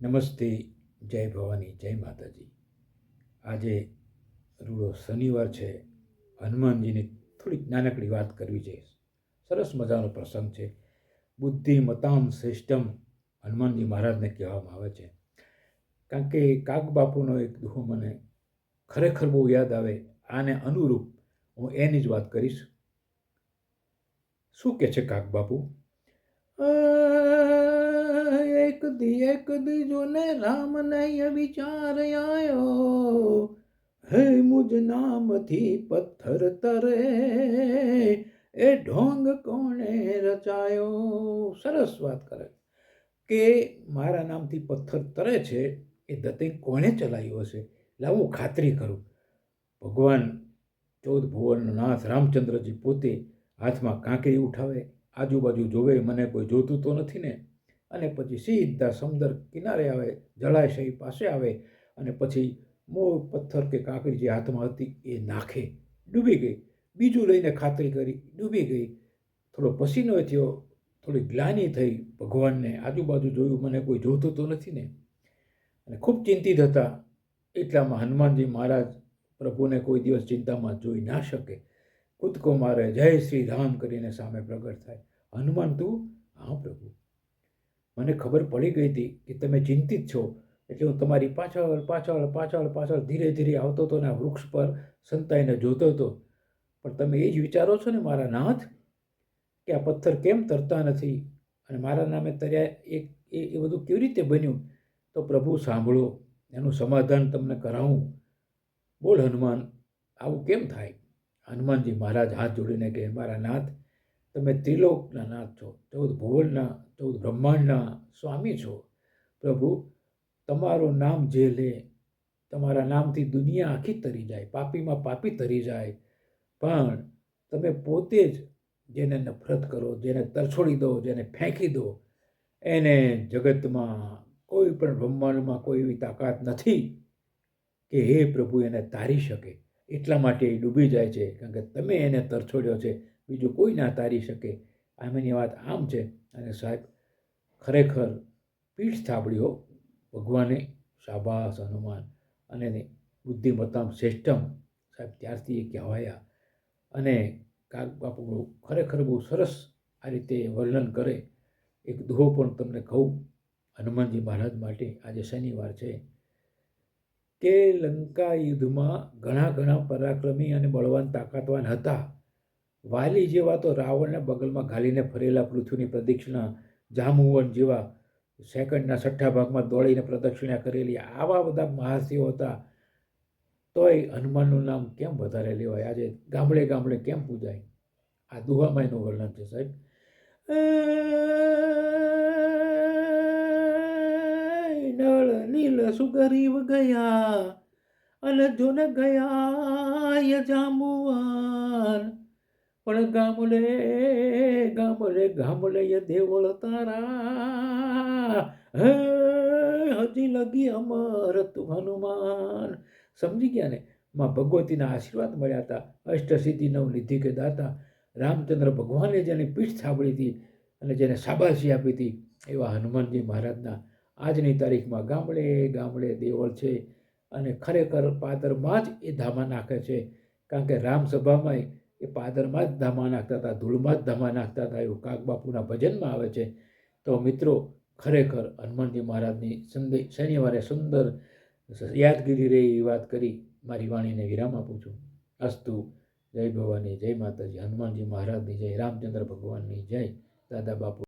નમસ્તે, જય ભવાની, જય માતાજી. આજે રૂડો શનિવાર છે. હનુમાનજીની થોડીક નાનકડી વાત કરવી છે. સરસ મજાનો પ્રસંગ છે. બુદ્ધિમતામ શ્રેષ્ઠમ હનુમાનજી મહારાજને કહેવામાં આવે છે. કારણ કે કાગબાપુનો એક દુહો મને ખરેખર બહુ યાદ આવે. આને અનુરૂપ હું એની જ વાત કરીશ. શું કહે છે કાગબાપુ? એક દી જોને રામ ને વિચાર આયો, હે મુજ નામથી પથ્થર તરે, એ ઢોંગ કોણે રચાયો. સરસ વાત કરે કે મારા નામથી પથ્થર તરે છે, એ દતે કોણે ચલાવ્યો હશે. લાવું ખાતરી કરું. ભગવાન 14 ભુવનનો નાથ રામચંદ્રજી પોતે હાથમાં કાંકરી ઉઠાવે, આજુબાજુ જોવે, મને કોઈ જોતું તો નથી ને, અને પછી સીધા સમુદ્ર કિનારે આવે, જળાશય પાસે આવે, અને પછી પથ્થર કે કાંકરી જે હાથમાં હતી એ નાખે. ડૂબી ગઈ. બીજું લઈને ખાતરી કરી, ડૂબી ગઈ. થોડો પસીનો થયો, થોડી ગ્લાની થઈ ભગવાનને, આજુબાજુ જોયું, મને કોઈ જોતું તો નથી ને, અને ખૂબ ચિંતિત હતા. એટલામાં હનુમાનજી મહારાજ પ્રભુને કોઈ દિવસ ચિંતામાં જોઈ ના શકે, કૂદકો મારે, જય શ્રી રામ કરીને સામે પ્રગટ થાય. હનુમાન, તું? હા પ્રભુ, મને ખબર પડી ગઈ હતી કે તમે ચિંતિત છો, એટલે હું તમારી પાછળ પાછળ પાછળ પાછળ ધીરે ધીરે આવતો હતો ને આ વૃક્ષ પર સંતાઈને જોતો હતો. પણ તમે એ જ વિચારો છો ને મારા નાથ, કે આ પથ્થર કેમ તરતા નથી અને મારા નામે તર્યા, એ બધું કેવી રીતે બન્યું? તો પ્રભુ સાંભળો, એનું સમાધાન તમને કરાવું. બોલ હનુમાન, આવું કેમ થાય? હનુમાનજી મહારાજ હાથ જોડીને કહે, મારા નાથ, તમે ત્રિલોકના નાથ છો, 14 ભુવનના, 14 બ્રહ્માંડના સ્વામી છો. પ્રભુ, તમારું નામ જે લે, તમારા નામથી દુનિયા આખી તરી જાય, પાપીમાં પાપી તરી જાય. પણ તમે પોતે જ જેને નફરત કરો, જેને તરછોડી દો, જેને ફેંકી દો, એને જગતમાં કોઈ પણ બ્રહ્માંડમાં કોઈ એવી તાકાત નથી કે હે પ્રભુ એને તારી શકે. એટલા માટે એ ડૂબી જાય છે, કારણ કે તમે એને તરછોડ્યો છે, બીજું કોઈ ના તારી શકે. આમની વાત આમ છે. અને સાહેબ, ખરેખર પીઠ થાબડ્યો ભગવાને. શાબાશ હનુમાન. અને બુદ્ધિમત્તામ શ્રેષ્ઠમ, સાહેબ ત્યારથી એ કહેવાયા. અને કાગબાપુ ખરેખર બહુ સરસ આ રીતે વર્ણન કરે. એક દુહો પણ તમને કહું હનુમાનજી મહારાજ માટે. આજે શનિવાર છે કે લંકા યુદ્ધમાં ઘણા પરાક્રમી અને બળવાન તાકાતવાન હતા. વાલી જેવા તો રાવણને બગલમાં ઘાલીને ફરેલા, પૃથ્વીની પ્રદક્ષિણા, જાંબુવન જેવા સેકન્ડના 6 ભાગમાં દોડીને પ્રદક્ષિણા કરેલી, આવા બધા મહારથીઓ હતા. તોય હનુમાનનું નામ કેમ વધારે લેવાય? આજે ગામડે ગામડે કેમ પૂજાય? આ દુહામાં એનું વર્ણન છે સાહેબ. નળ નીલ સુગરીવ ગયા, અને જોને ગયા જાંબુવાન, પણ ગામડે ગામડે ગામડે દેવળ તારા, હે હજી લગી અમર તું હનુમાન. સમજી ગયા ને? માં ભગવતીના આશીર્વાદ મળ્યા હતા. અષ્ટસિદ્ધિ નવનિધિ કે દાતા રામચંદ્ર ભગવાને જેની પીઠ થાબડી હતી અને જેને શાબાશી આપી હતી, એવા હનુમાનજી મહારાજના આજની તારીખમાં ગામડે ગામડે દેવળ છે. અને ખરેખર પાદરમાં જ એ ધામા નાખે છે. કારણ કે રામસભામાં એ પાદરમાં જ ધામા નાખતા હતા, ધૂળમાં જ ધામા નાખતા હતા, એવું કાગબાપુના ભજનમાં આવે છે. તો મિત્રો, ખરેખર હનુમાનજી મહારાજની શનિવારે સુંદર યાદગીરી રહી એવી વાત કરી. મારી વાણીને વિરામ આપું છું. અસ્તુ. જય ભવાની, જય માતાજી. હનુમાનજી મહારાજની જય, રામચંદ્ર ભગવાનની જય, દાદા બાપુ.